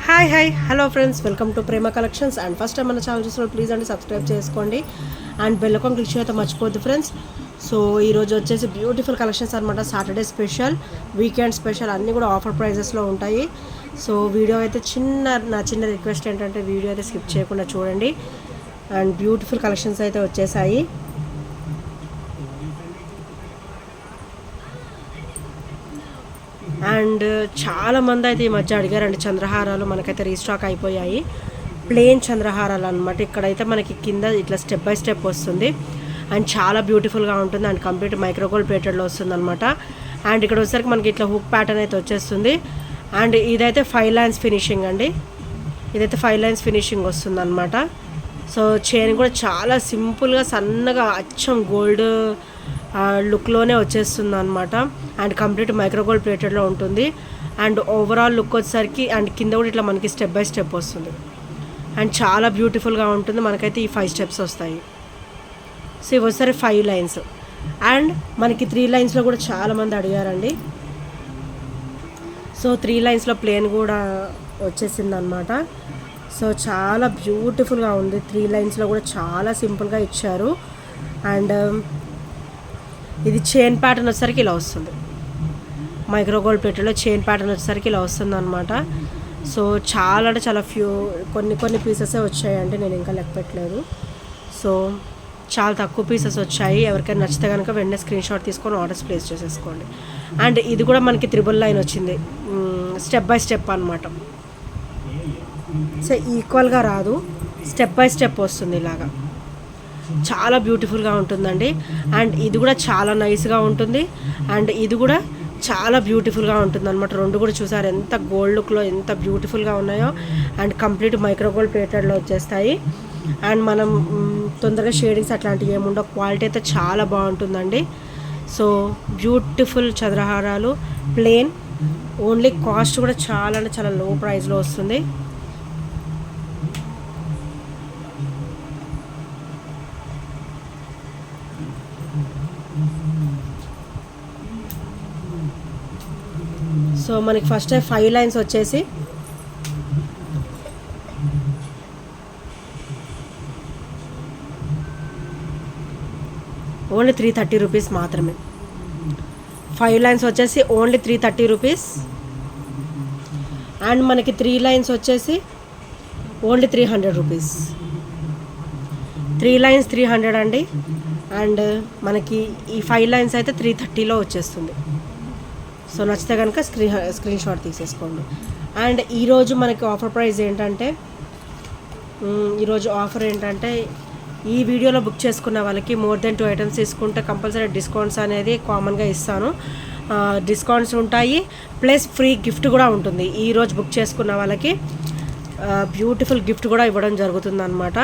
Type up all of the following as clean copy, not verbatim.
Hi hello friends, welcome to Prema collections. And first time మన channel చూసిన please అండి subscribe చేసుకోండి and bell icon click చేయడం మర్చిపోద్దు ఫ్రెండ్స్. సో ఈరోజు వచ్చేసి బ్యూటిఫుల్ కలెక్షన్స్ అనమాట. సాటర్డే స్పెషల్, వీకెండ్ స్పెషల్ అన్నీ కూడా ఆఫర్ ప్రైజెస్లో ఉంటాయి. సో వీడియో అయితే నా చిన్న రిక్వెస్ట్ ఏంటంటే వీడియో అయితే స్కిప్ చేయకుండా చూడండి. అండ్ బ్యూటిఫుల్ కలెక్షన్స్ అయితే వచ్చేసాయి. అండ్ చాలామంది అయితే ఈ మధ్య అడిగారండి చంద్రహారాలు. మనకైతే రీస్టాక్ అయిపోయాయి. ప్లెయిన్ చంద్రహారాలు అనమాట. ఇక్కడైతే మనకి కింద ఇట్లా స్టెప్ బై స్టెప్ వస్తుంది అండ్ చాలా బ్యూటిఫుల్గా ఉంటుంది అండ్ కంప్లీట్ మైక్రోగోల్డ్ ప్లేటెడ్లో వస్తుంది అనమాట. అండ్ ఇక్కడ వచ్చేసరికి మనకి ఇట్లా హుక్ ప్యాటర్న్ అయితే వచ్చేస్తుంది. అండ్ ఇదైతే 5 లైన్స్ ఫినిషింగ్ అండి. ఇదైతే 5 లైన్స్ ఫినిషింగ్ వస్తుంది అనమాట. సో చైన్ కూడా చాలా సింపుల్గా సన్నగా అచ్చం గోల్డ్ లుక్లోనే వచ్చేస్తుంది అనమాట. అండ్ కంప్లీట్ మైక్రోగోల్డ్ ప్లేటెడ్లో ఉంటుంది. అండ్ ఓవరాల్ లుక్ వచ్చేసరికి అండ్ కింద కూడా ఇట్లా మనకి స్టెప్ బై స్టెప్ వస్తుంది అండ్ చాలా బ్యూటిఫుల్గా ఉంటుంది. మనకైతే ఈ 5 స్టెప్స్ వస్తాయి. సో ఇవి వచ్చేసరికి 5 లైన్స్. అండ్ మనకి 3 లైన్స్లో కూడా చాలామంది అడిగారండి. సో 3 లైన్స్లో ప్లేన్ కూడా వచ్చేసింది అనమాట. సో చాలా బ్యూటిఫుల్గా ఉంది. 3 లైన్స్లో కూడా చాలా సింపుల్గా ఇచ్చారు. అండ్ ఇది చైన్ ప్యాటర్న్ వచ్చేసరికి ఇలా వస్తుంది. మైక్రోగోల్డ్ ప్లేటెడ్లో చైన్ ప్యాటర్న్ వచ్చేసరికి ఇలా వస్తుంది అనమాట. సో చాలా అంటే చాలా కొన్ని పీసెసే వచ్చాయండి. నేను ఇంకా లెక్క పెట్టలేదు. సో చాలా తక్కువ పీసెస్ వచ్చాయి. ఎవరికైనా నచ్చితే కనుక వెంటనే స్క్రీన్ షాట్ తీసుకొని ఆర్డర్స్ ప్లేస్ చేసేసుకోండి. అండ్ ఇది కూడా మనకి 3 లైన్ వచ్చింది. స్టెప్ బై స్టెప్ అనమాట. సో ఈక్వల్గా రాదు, స్టెప్ బై స్టెప్ వస్తుంది ఇలాగా. చాలా బ్యూటిఫుల్గా ఉంటుందండి. అండ్ ఇది కూడా చాలా నైస్గా ఉంటుంది. అండ్ ఇది కూడా చాలా బ్యూటిఫుల్గా ఉంటుంది అనమాట. రెండు కూడా చూసారు ఎంత గోల్డ్ లుక్లో ఎంత బ్యూటిఫుల్గా ఉన్నాయో. అండ్ కంప్లీట్ మైక్రోగోల్డ్ ప్లేటెడ్లో వచ్చేస్తాయి. అండ్ మనం తొందరగా షేడింగ్స్ అట్లాంటివి ఏముండవు. క్వాలిటీ అయితే చాలా బాగుంటుందండి. సో బ్యూటిఫుల్ చంద్రహారాలు ప్లేన్. ఓన్లీ కాస్ట్ కూడా చాలా అంటే చాలా లో ప్రైస్లో వస్తుంది. సో మనకి ఫస్ట్ 5 లైన్స్ వచ్చేసి ఓన్లీ 330 రూపీస్ మాత్రమే. 5 లైన్స్ వచ్చేసి ఓన్లీ 330 రూపీస్. అండ్ మనకి 3 లైన్స్ వచ్చేసి ఓన్లీ 300 రూపీస్. 3 లైన్స్ 300 అండి. అండ్ మనకి ఈ 5 లైన్స్ అయితే 330లో వచ్చేస్తుంది. సో నచ్చితే కనుక స్క్రీన్ షాట్ తీసేసుకోండి. అండ్ ఈరోజు మనకి ఆఫర్ ప్రైస్ ఏంటంటే ఈరోజు ఆఫర్ ఏంటంటే ఈ వీడియోలో బుక్ చేసుకున్న వాళ్ళకి మోర్ దెన్ 2 ఐటమ్స్ తీసుకుంటే కంపల్సరీ డిస్కౌంట్స్ అనేది కామన్గా ఇస్తాను. డిస్కౌంట్స్ ఉంటాయి, ప్లస్ ఫ్రీ గిఫ్ట్ కూడా ఉంటుంది. ఈరోజు బుక్ చేసుకున్న వాళ్ళకి బ్యూటిఫుల్ గిఫ్ట్ కూడా ఇవ్వడం జరుగుతుంది అనమాట.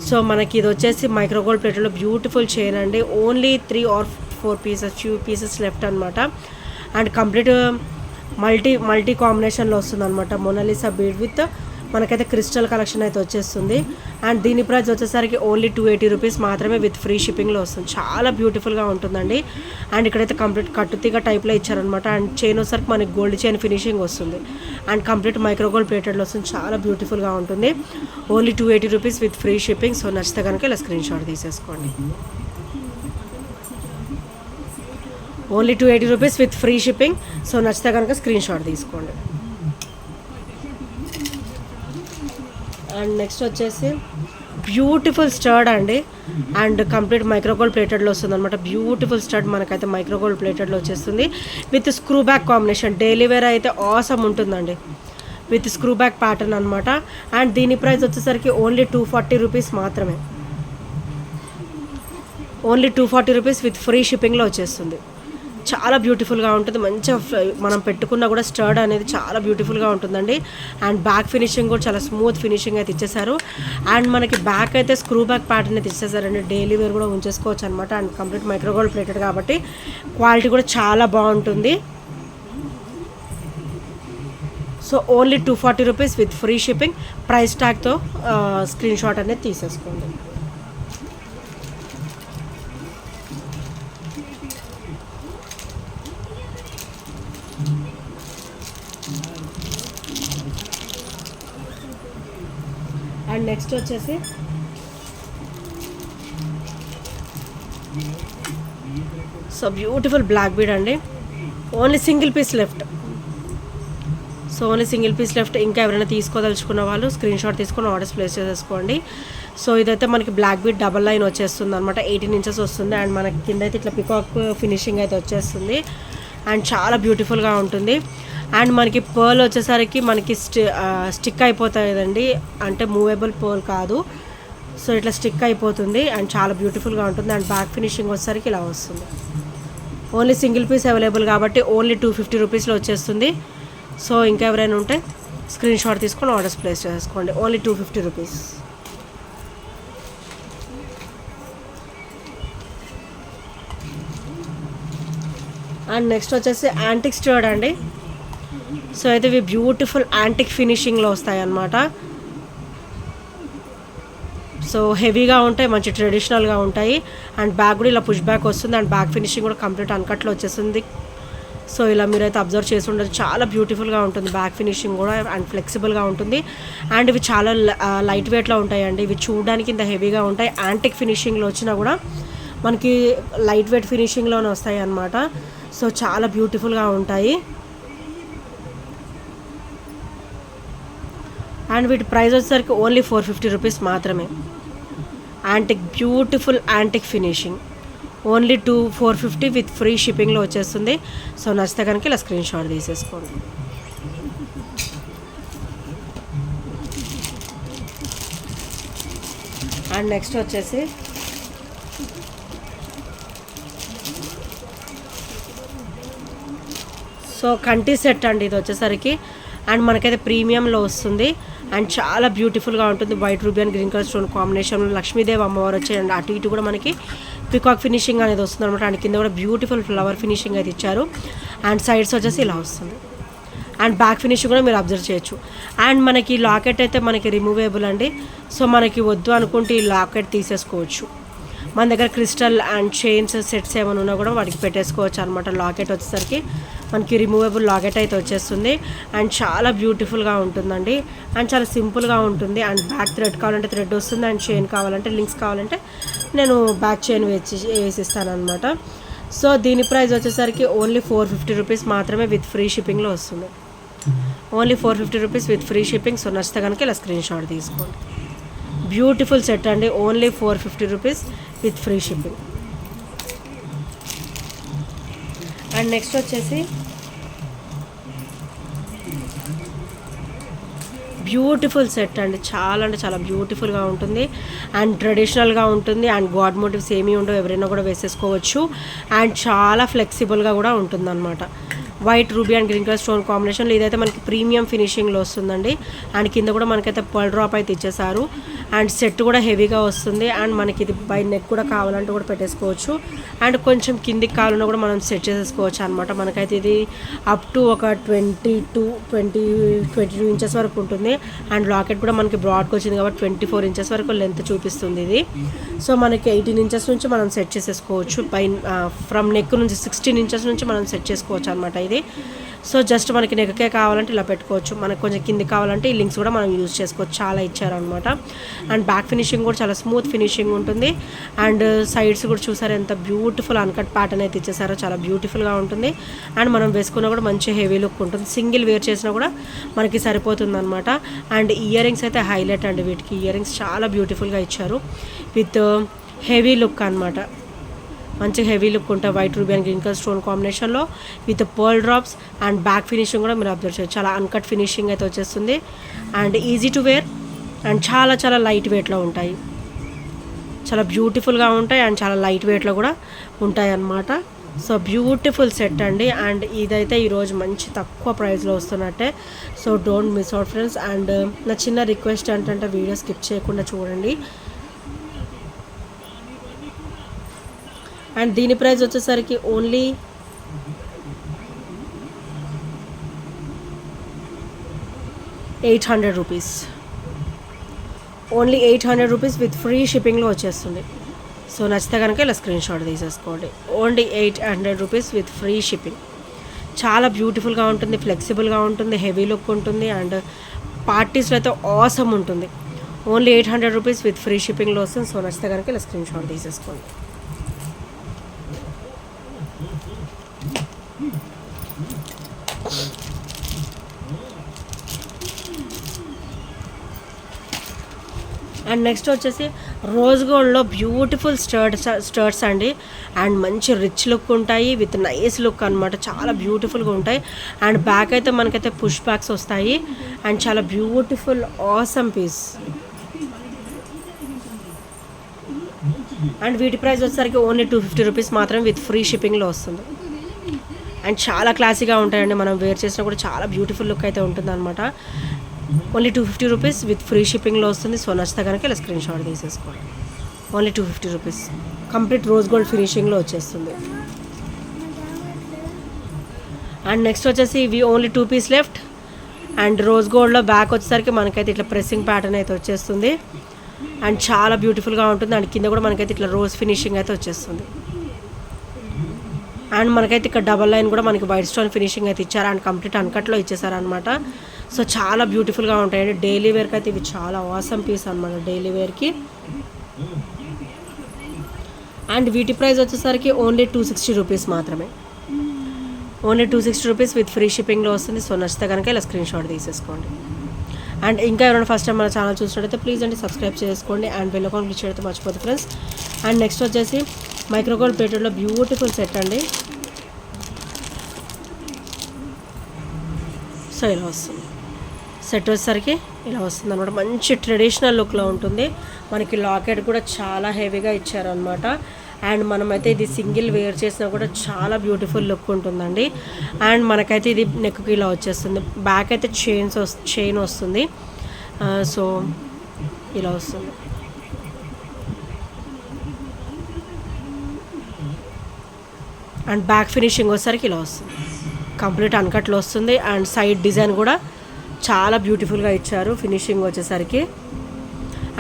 సో మనకి ఇది వచ్చేసి మైక్రోగోల్డ్ ప్లేట్లో బ్యూటిఫుల్ చైన్ అండి. Only 3 or 4 pieces, few pieces left అనమాట. అండ్ కంప్లీట్ మల్టీ కాంబినేషన్లో వస్తుంది అనమాట. మొనాలిసా బీడ్ విత్ మనకైతే క్రిస్టల్ కలెక్షన్ అయితే వచ్చేస్తుంది. అండ్ దీని ప్రైస్ వచ్చేసరికి ఓన్లీ 280 రూపీస్ మాత్రమే విత్ ఫ్రీ షిప్పింగ్లో వస్తుంది. చాలా బ్యూటిఫుల్గా ఉంటుందండి. అండ్ ఇక్కడైతే కంప్లీట్ కట్టుతీగ టైప్లో ఇచ్చారనమాట. అండ్ చైన్ వచ్చేసరికి మనకి గోల్డ్ చైన్ ఫినిషింగ్ వస్తుంది. అండ్ కంప్లీట్ మైక్రోగోల్డ్ ప్లేటెడ్లో వస్తుంది. చాలా బ్యూటిఫుల్గా ఉంటుంది. Only 280 rupees with free shipping. So నచ్చితే కనుక ఇలా స్క్రీన్ షాట్ తీసేసుకోండి. Only 280 rupees with free shipping. So నచ్చితే కనుక స్క్రీన్ షాట్ తీసుకోండి. అండ్ నెక్స్ట్ వచ్చేసి బ్యూటిఫుల్ స్టడ్ అండి. అండ్ కంప్లీట్ మైక్రోగోల్డ్ ప్లేటెడ్లో వస్తుంది అనమాట. బ్యూటిఫుల్ స్టడ్ మనకైతే మైక్రోగోల్డ్ ప్లేటెడ్లో వచ్చేస్తుంది with screw back combination. Daily wear అయితే ఆసమ్ ఉంటుందండి విత్ స్క్రూ బ్యాక్ ప్యాటర్న్ అనమాట. అండ్ దీని ప్రైస్ వచ్చేసరికి ఓన్లీ 240 రూపీస్ మాత్రమే. ఓన్లీ 240 రూపీస్ విత్ ఫ్రీ షిప్పింగ్లో వచ్చేస్తుంది. చాలా బ్యూటిఫుల్గా ఉంటుంది. మంచిగా మనం పెట్టుకున్నా కూడా స్టర్డ్ అనేది చాలా బ్యూటిఫుల్గా ఉంటుందండి. అండ్ బ్యాక్ ఫినిషింగ్ కూడా చాలా స్మూత్ ఫినిషింగ్ అయితే ఇచ్చేసారు. అండ్ మనకి బ్యాక్ అయితే స్క్రూ బ్యాక్ ప్యాటర్న్ అయితే ఇచ్చేసారండి. డైలీ వేర్ కూడా ఉంచేసుకోవచ్చు అనమాట. అండ్ కంప్లీట్ మైక్రోగోల్డ్ ప్లేటెడ్ కాబట్టి క్వాలిటీ కూడా చాలా బాగుంటుంది. So only 240 rupees with free shipping. Price ట్యాగ్తో స్క్రీన్ షాట్ అనేది తీసేసుకోండి. అండ్ నెక్స్ట్ వచ్చేసి సో బ్యూటిఫుల్ బ్లాక్ బీడ్ అండి. Only single piece left. So only single piece left. ఇంకా ఎవరైనా తీసుకోదలుచుకున్న వాళ్ళు స్క్రీన్ షాట్ తీసుకొని ఆర్డర్స్ ప్లేస్ చేసేసుకోండి. సో ఇదైతే మనకి బ్లాక్ బీడ్ డబల్ లైన్ వచ్చేస్తుంది అనమాట. 18 ఇంచెస్ వస్తుంది. అండ్ మనకి కింద అయితే ఇట్లా పికాక్ ఫినిషింగ్ అయితే వచ్చేస్తుంది. అండ్ చాలా బ్యూటిఫుల్గా ఉంటుంది. అండ్ మనకి పర్ల్ వచ్చేసరికి మనకి స్టిక్ అయిపోతాయి కదండి, అంటే మూవేబుల్ పర్ల్ కాదు. సో ఇట్లా స్టిక్ అయిపోతుంది అండ్ చాలా బ్యూటిఫుల్గా ఉంటుంది. అండ్ బ్యాక్ ఫినిషింగ్ వచ్చేసరికి ఇలా వస్తుంది. ఓన్లీ సింగిల్ పీస్ అవైలబుల్ కాబట్టి ఓన్లీ 250 రూపీస్లో వచ్చేస్తుంది. సో ఇంకా ఎవరైనా ఉంటే స్క్రీన్ షాట్ తీసుకొని ఆర్డర్స్ ప్లేస్ చేసుకోండి. Only 250 rupees. అండ్ నెక్స్ట్ వచ్చేసి యాంటిక్ స్టర్డ్ అండి. సో అయితే ఇవి బ్యూటిఫుల్ యాంటిక్ ఫినిషింగ్లో వస్తాయి అన్నమాట. సో హెవీగా ఉంటాయి, మంచి ట్రెడిషనల్గా ఉంటాయి. అండ్ బ్యాగ్ కూడా ఇలా పుష్ బ్యాక్ వస్తుంది. అండ్ బ్యాక్ ఫినిషింగ్ కూడా కంప్లీట్ అన్కట్లో వచ్చేస్తుంది. సో ఇలా మీరైతే అబ్జర్వ్ చేసి ఉండదు, చాలా బ్యూటిఫుల్గా ఉంటుంది బ్యాక్ ఫినిషింగ్ కూడా. అండ్ ఫ్లెక్సిబుల్గా ఉంటుంది. అండ్ ఇవి చాలా లైట్ వెయిట్లో ఉంటాయండి. ఇవి చూడడానికి ఇంత హెవీగా ఉంటాయి. యాంటిక్ ఫినిషింగ్లో వచ్చినా కూడా మనకి లైట్ వెయిట్ ఫినిషింగ్లోనే వస్తాయి అన్నమాట. సో చాలా బ్యూటిఫుల్గా ఉంటాయి. అండ్ వీటి ప్రైస్ వచ్చేసరికి ఓన్లీ 450 రూపీస్ మాత్రమే. Antique beautiful antique finishing only 450 with free షిప్పింగ్లో వచ్చేస్తుంది. సో నచ్చితే కనుక ఇలా స్క్రీన్ షాట్ తీసేసుకోండి. అండ్ నెక్స్ట్ వచ్చేసి సో కంటి సెట్ అండి ఇది వచ్చేసరికి. అండ్ మనకైతే ప్రీమియంలో వస్తుంది. అండ్ చాలా బ్యూటిఫుల్గా ఉంటుంది. White ruby and green colour stone కాంబినేషన్లో లక్ష్మీదేవి అమ్మవారు వచ్చాయండి. అటు ఇటు కూడా మనకి పికాక్ ఫినిషింగ్ అనేది వస్తుంది అనమాట. అండ్ కింద కూడా బ్యూటిఫుల్ ఫ్లవర్ ఫినిషింగ్ అయితే ఇచ్చారు. అండ్ సైడ్స్ వచ్చేసి ఇలా వస్తుంది. అండ్ బ్యాక్ ఫినిషింగ్ కూడా మీరు అబ్జర్వ్ చేయొచ్చు. అండ్ మనకి లాకెట్ అయితే మనకి రిమూవేబుల్ అండి. సో మనకి వద్దు అనుకుంటే ఈ లాకెట్ తీసేసుకోవచ్చు. మన దగ్గర క్రిస్టల్ అండ్ చైన్స్ సెట్స్ ఏమైనా ఉన్నా కూడా వాటికి పెట్టేసుకోవచ్చు అనమాట. లాకెట్ వచ్చేసరికి మనకి రిమూవబుల్ లాకెట్ అయితే వచ్చేస్తుంది. అండ్ చాలా బ్యూటిఫుల్గా ఉంటుందండి. అండ్ చాలా సింపుల్గా ఉంటుంది. అండ్ బ్యాక్ థ్రెడ్ కావాలంటే థ్రెడ్ వస్తుంది. అండ్ చైన్ కావాలంటే లింక్స్ కావాలంటే నేను బ్యాక్ చైన్ వేసిస్తాను అనమాట. సో దీని ప్రైస్ వచ్చేసరికి ఓన్లీ 450 రూపీస్ మాత్రమే విత్ ఫ్రీ షిప్పింగ్లో వస్తుంది. Only 450 rupees with free shipping. So నచ్చితే కనుక ఇలా స్క్రీన్ షాట్ తీసుకోండి. బ్యూటిఫుల్ సెట్ అండి. Only 450 rupees with free shipping. And next వచ్చేసి బ్యూటిఫుల్ సెట్ అండి. చాలా అంటే చాలా బ్యూటిఫుల్గా ఉంటుంది. అండ్ ట్రెడిషనల్గా ఉంటుంది. అండ్ గాడ్ మోటివ్స్ ఏమీ ఉండవు, ఎవరైనా కూడా వేసేసుకోవచ్చు. అండ్ చాలా ఫ్లెక్సిబుల్గా కూడా ఉంటుందన్నమాట. White ruby and green colour stone కాంబినేషన్లో ఇదైతే మనకి ప్రీమియం ఫినిషింగ్లో వస్తుందండి. అండ్ కింద కూడా మనకైతే పర్ల్ డ్రాప్ అయితే ఇచ్చేసారు. అండ్ సెట్ కూడా హెవీగా వస్తుంది. అండ్ మనకి ఇది బై నెక్ కూడా కావాలంటే కూడా పెట్టేసుకోవచ్చు. అండ్ కొంచెం కిందికి కావాలన్నా కూడా మనం సెట్ చేసేసుకోవచ్చు అనమాట. మనకైతే ఇది అప్ టు ఒక 22 ఇంచెస్ వరకు ఉంటుంది. అండ్ లాకెట్ కూడా మనకి బ్రాడ్కి వచ్చింది కాబట్టి 24 ఇంచెస్ వరకు లెంత్ చూపిస్తుంది ఇది. సో మనకి 18 ఇంచెస్ నుంచి మనం సెట్ చేసేసుకోవచ్చు. ఫ్రమ్ నెక్ నుంచి 16 ఇంచెస్ నుంచి మనం సెట్ చేసుకోవచ్చు అనమాట ఇది. సో జస్ట్ మనకి నెక్కే కావాలంటే ఇలా పెట్టుకోవచ్చు. మనకు కొంచెం కింది కావాలంటే ఈ లింక్స్ కూడా మనం యూజ్ చేసుకోవచ్చు. చాలా ఇచ్చారనమాట. అండ్ బ్యాక్ ఫినిషింగ్ కూడా చాలా స్మూత్ ఫినిషింగ్ ఉంటుంది. అండ్ సైడ్స్ కూడా చూసారు ఎంత బ్యూటిఫుల్ అన్కట్ ప్యాటర్న్ అయితే ఇచ్చేసారో, చాలా బ్యూటిఫుల్గా ఉంటుంది. అండ్ మనం వేసుకున్నా కూడా మంచి హెవీ లుక్ ఉంటుంది. సింగిల్ వేర్ చేసినా కూడా మనకి సరిపోతుంది అనమాట. అండ్ ఇయర్ రింగ్స్ అయితే హైలైట్ అండి. వీటికి ఇయర్ రింగ్స్ చాలా బ్యూటిఫుల్గా ఇచ్చారు విత్ హెవీ లుక్ అనమాట. మంచి హెవీ లుక్ ఉంటాయి. White ruby and green colour stone కాంబినేషన్లో with pearl drops. And back finishing కూడా మీరు అబ్జర్వ్ చేయొచ్చు. చాలా అన్కట్ ఫినిషింగ్ అయితే వచ్చేస్తుంది. And easy to wear and చాలా చాలా లైట్ వెయిట్లో ఉంటాయి. చాలా బ్యూటిఫుల్గా ఉంటాయి అండ్ చాలా లైట్ వెయిట్లో కూడా ఉంటాయి అన్నమాట. సో బ్యూటిఫుల్ సెట్ అండి. అండ్ ఇదైతే ఈరోజు మంచి తక్కువ ప్రైస్లో వస్తున్నట్టే. So don't miss out friends. And నా చిన్న రిక్వెస్ట్ ఏంటంటే వీడియో స్కిప్ చేయకుండా చూడండి. అండ్ దీని ప్రైస్ వచ్చేసరికి only 800 rupees. Only 800 rupees with free షిప్పింగ్లో వచ్చేస్తుంది. సో నచ్చితే కనుక ఇలా స్క్రీన్ షాట్ తీసేసుకోండి. Only 800 rupees with free shipping. చాలా బ్యూటిఫుల్గా ఉంటుంది, ఫ్లెక్సిబుల్గా ఉంటుంది, హెవీ లుక్ ఉంటుంది. అండ్ పార్టీస్లో అయితే ఆసమ్ ఉంటుంది. ఓన్లీ 800 రూపీస్ విత్ ఫ్రీ షిప్పింగ్లో వస్తుంది. సో నచ్చితే కనుక ఇలా స్క్రీన్ షాట్ తీసేసుకోండి. అండ్ నెక్స్ట్ వచ్చేసి రోజ్ గోల్డ్లో బ్యూటిఫుల్ స్టర్ట్స్ అండి. అండ్ మంచి రిచ్ లుక్ ఉంటాయి విత్ నైస్ లుక్ అనమాట. చాలా బ్యూటిఫుల్గా ఉంటాయి. అండ్ బ్యాక్ అయితే మనకైతే పుష్ బ్యాక్స్ వస్తాయి. అండ్ చాలా బ్యూటిఫుల్ ఆసమ్ పీస్. అండ్ వీటి ప్రైస్ వచ్చేసరికి ఓన్లీ 250 రూపీస్ మాత్రమే విత్ ఫ్రీ షిప్పింగ్లో వస్తుంది. అండ్ చాలా క్లాసీగా ఉంటాయండి. మనం వేర్ చేసినా కూడా చాలా బ్యూటిఫుల్ లుక్ అయితే ఉంటుంది అనమాట. ఓన్లీ 250 రూపీస్ విత్ ఫ్రీ షిప్పింగ్లో వస్తుంది. సో నచ్చితే కనుక ఇలా స్క్రీన్ షాట్ తీసేసుకోండి. Only 250 rupees complete rose gold ఫినిషింగ్లో వచ్చేస్తుంది. అండ్ నెక్స్ట్ వచ్చేసి ఇవి only 2 piece left. And rose గోల్డ్లో బ్యాక్ వచ్చేసరికి మనకైతే ఇట్లా ప్రెస్సింగ్ ప్యాటర్న్ అయితే వచ్చేస్తుంది. అండ్ చాలా బ్యూటిఫుల్గా ఉంటుంది. అండ్ కింద కూడా మనకైతే ఇట్లా రోజ్ ఫినిషింగ్ అయితే వచ్చేస్తుంది. అండ్ మనకైతే ఇక్కడ డబల్ లైన్ కూడా మనకి వైట్ స్టోన్ ఫినిషింగ్ అయితే ఇచ్చారు. అండ్ కంప్లీట్ అన్కట్లో ఇచ్చేసారనమాట. సో చాలా బ్యూటిఫుల్గా ఉంటాయండి. డైలీ వేర్కి అయితే ఇవి చాలా ఆసమ్ పీస్ అనమాట డైలీ వేర్కి. అండ్ వీటి ప్రైస్ వచ్చేసరికి ఓన్లీ 260 రూపీస్ మాత్రమే. ఓన్లీ 260 రూపీస్ విత్ ఫ్రీ షిప్పింగ్లో వస్తుంది. సో నచ్చితే కనుక ఇలా స్క్రీన్ షాట్ తీసేసుకోండి. అండ్ ఇంకా ఎవరైనా ఫస్ట్ టైం మన ఛానల్ చూసినట్టయితే ప్లీజ్ అండి సబ్స్క్రైబ్ చేసుకోండి. అండ్ బెల్ ఐకాన్ క్లిక్ చేయడం మర్చిపోదు ఫ్రెండ్స్. అండ్ నెక్స్ట్ వచ్చేసి మైక్రోగోల్డ్ ప్లేటెడ్లో బ్యూటిఫుల్ సెట్ అండి. సో ఇలా వస్తుంది సెట్ వచ్చేసరికి ఇలా వస్తుంది అనమాట. మంచి ట్రెడిషనల్ లుక్లో ఉంటుంది. మనకి లాకెట్ కూడా చాలా హెవీగా ఇచ్చారనమాట. అండ్ మనమైతే ఇది సింగిల్ వేర్ చేసినా కూడా చాలా బ్యూటిఫుల్ లుక్ ఉంటుందండి. అండ్ మనకైతే ఇది నెక్కి ఇలా వచ్చేస్తుంది. బ్యాక్ అయితే చైన్ వస్తుంది. సో ఇలా వస్తుంది. అండ్ బ్యాక్ ఫినిషింగ్ వచ్చేసరికి ఇలా వస్తుంది. కంప్లీట్ అన్కట్లో వస్తుంది. అండ్ సైడ్ డిజైన్ కూడా చాలా బ్యూటిఫుల్గా ఇచ్చారు ఫినిషింగ్ వచ్చేసరికి.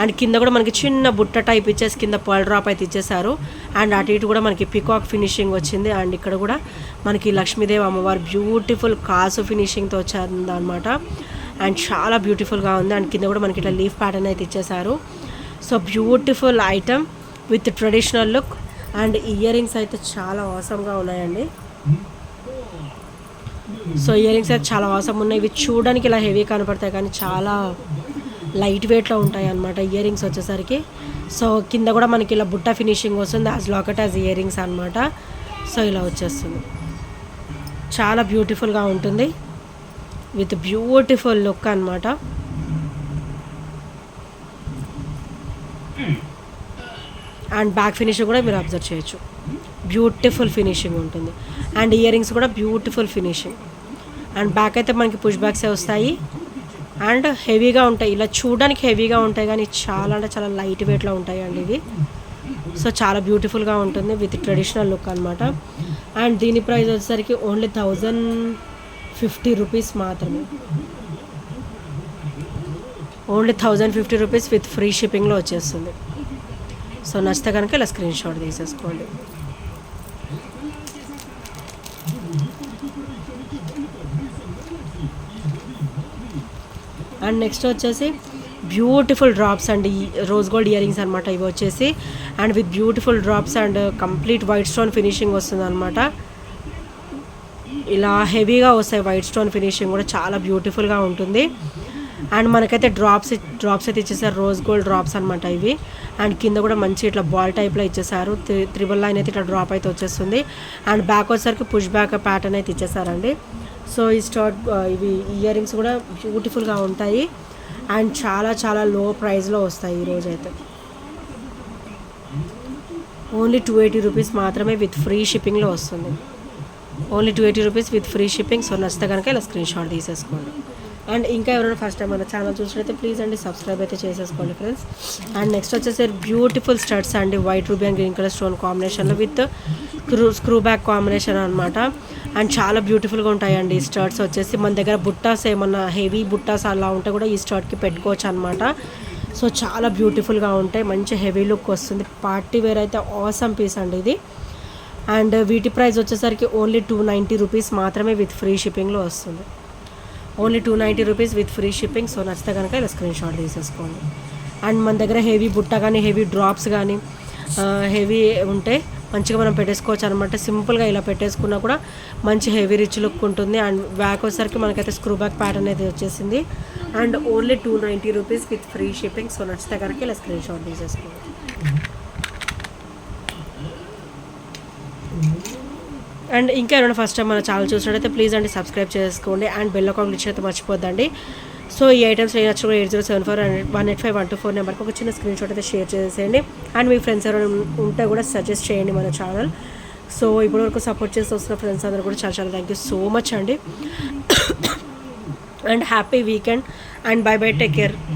అండ్ కింద కూడా మనకి చిన్న బుట్ట టైప్ ఇచ్చేసి కింద పర్ల్ డ్రాప్ అయితే ఇచ్చేసారు. అండ్ అటు ఇటు కూడా మనకి పికాక్ ఫినిషింగ్ వచ్చింది. అండ్ ఇక్కడ కూడా మనకి లక్ష్మీదేవి అమ్మవారు బ్యూటిఫుల్ కాసు ఫినిషింగ్తో వచ్చారు అనమాట. అండ్ చాలా బ్యూటిఫుల్గా ఉంది. అండ్ కింద కూడా మనకి ఇట్లా లీఫ్ ప్యాటర్న్ అయితే ఇచ్చేసారు. So beautiful item with traditional look. And ear rings అయితే చాలా ఆసమ్గా ఉన్నాయండి. సో ఇయర్ రింగ్స్ అయితే చాలా ఆసమ్ ఉన్నాయి. ఇవి చూడడానికి ఇలా హెవీ కనపడతాయి కానీ చాలా లైట్ వెయిట్లో ఉంటాయి అన్నమాట ఇయర్ రింగ్స్ వచ్చేసరికి. సో కింద కూడా మనకి ఇలా బుట్ట ఫినిషింగ్ వస్తుంది as locket as ear rings అనమాట. సో ఇలా వచ్చేస్తుంది. చాలా బ్యూటిఫుల్గా ఉంటుంది విత్ బ్యూటిఫుల్ లుక్ అనమాట. అండ్ బ్యాక్ ఫినిషింగ్ కూడా మీరు అబ్జర్వ్ చేయొచ్చు. బ్యూటిఫుల్ ఫినిషింగ్ ఉంటుంది. అండ్ ఇయర్ రింగ్స్ కూడా బ్యూటిఫుల్ ఫినిషింగ్. అండ్ బ్యాక్ అయితే మనకి పుష్ బ్యాక్సే వస్తాయి. అండ్ హెవీగా ఉంటాయి. ఇలా చూడడానికి హెవీగా ఉంటాయి కానీ చాలా అంటే చాలా లైట్ వెయిట్లో ఉంటాయి అండి ఇవి. సో చాలా బ్యూటిఫుల్గా ఉంటుంది విత్ ట్రెడిషనల్ లుక్ అనమాట. అండ్ దీని ప్రైస్ వచ్చేసరికి ఓన్లీ 1050 రూపీస్ మాత్రమే. ఓన్లీ 1050 రూపీస్ విత్ ఫ్రీ షిప్పింగ్లో వచ్చేస్తుంది. సో నచ్చితే కనుక ఇలా స్క్రీన్ షాట్ తీసేసుకోండి. అండ్ నెక్స్ట్ వచ్చేసి బ్యూటిఫుల్ డ్రాప్స్ అండి. రోజ్ గోల్డ్ ఇయర్ రింగ్స్ అనమాట ఇవి వచ్చేసి. And with beautiful drops and complete white stone finishing వస్తుంది అనమాట. ఇలా హెవీగా వస్తాయి. వైట్ స్టోన్ ఫినిషింగ్ కూడా చాలా బ్యూటిఫుల్గా ఉంటుంది. అండ్ మనకైతే డ్రాప్స్ అయితే ఇచ్చేసారు. రోజ్ గోల్డ్ డ్రాప్స్ అనమాట ఇవి. అండ్ కింద కూడా మంచి ఇట్లా బాల్ టైప్లో ఇచ్చేసారు. 3 లైన్ అయితే ఇట్లా డ్రాప్ అయితే వచ్చేస్తుంది. అండ్ బ్యాక్ వచ్చేసరికి పుష్ బ్యాక్ ప్యాటర్న్ అయితే ఇచ్చేసారండి. సో ఈ ఇవి ఇయర్ రింగ్స్ కూడా బ్యూటిఫుల్గా ఉంటాయి. అండ్ చాలా చాలా లో ప్రైస్లో వస్తాయి ఈరోజు అయితే. ఓన్లీ 280 రూపీస్ మాత్రమే విత్ ఫ్రీ షిప్పింగ్లో వస్తుంది. Only 280 rupees with free shipping. So నచ్చితే కనుక ఇలా స్క్రీన్ షాట్ తీసేసుకోండి. అండ్ ఇంకా ఎవరైనా ఫస్ట్ టైం మన ఛానల్ చూసినట్లయితే ప్లీజ్ అండి సబ్స్క్రైబ్ అయితే చేసేసుకోండి ఫ్రెండ్స్. అండ్ నెక్స్ట్ వచ్చేసి బ్యూటిఫుల్ స్టడ్స్ అండి. White ruby and green colour stone కాంబినేషన్లో విత్ స్క్రూ బ్యాక్ కాంబినేషన్ అనమాట. అండ్ చాలా బ్యూటిఫుల్గా ఉంటాయండి ఈ స్టడ్స్ వచ్చేసి. మన దగ్గర బుట్టాస్ ఏమన్నా హెవీ బుట్టాస్ అలా ఉంటే కూడా ఈ స్టడ్కి పెట్టుకోవచ్చు అనమాట. సో చాలా బ్యూటిఫుల్గా ఉంటాయి. మంచి హెవీ లుక్ వస్తుంది. పార్టీ వేర్ అయితే ఆసమ్ పీస్ అండి ఇది. అండ్ వీటి ప్రైస్ వచ్చేసరికి ఓన్లీ 290 రూపీస్ మాత్రమే విత్ ఫ్రీ షిప్పింగ్లో వస్తుంది. Only 290 rupees with free shipping. So నచ్చితే కనుక ఇలా స్క్రీన్ షాట్ తీసేసుకోండి. అండ్ మన దగ్గర హెవీ బుట్ట కానీ హెవీ డ్రాప్స్ కానీ హెవీ ఉంటే మంచిగా మనం పెట్టేసుకోవచ్చు అనమాట. సింపుల్గా ఇలా పెట్టేసుకున్నా కూడా మంచి హెవీ రిచ్ లుక్ ఉంటుంది. అండ్ బ్యాక్ వచ్చేసరికి మనకైతే స్క్రూ బ్యాక్ ప్యాటర్న్ అయితే వచ్చేసింది. And only 290 rupees with free shipping. So నచ్చితే కనుక ఇలా స్క్రీన్ షాట్ తీసేసుకోండి. అండ్ ఇంకా ఏమైనా ఫస్ట్ టైం మన ఛానల్ చూసినట్టయితే ప్లీజ్ అండి సబ్స్క్రైబ్ చేసుకోండి అండ్ బెల్ ఐకాన్ క్లిక్ అయితే మర్చిపోద్దండి. సో ఈ ఐటమ్స్ నేను నచ్చిన 8074185124 నెంబర్కి ఒక చిన్న స్క్రీన్ షాట్ అయితే షేర్ చేసేయండి. అండ్ మీ ఫ్రెండ్స్ ఎవరైనా ఉంటే కూడా సజెస్ట్ చేయండి మన ఛానల్. సో ఇప్పటివరకు సపోర్ట్ చేసి వస్తున్న ఫ్రెండ్స్ అందరూ కూడా చాలా చాలా థ్యాంక్ యూ సో మచ్ అండి. And happy weekend and by by, take care.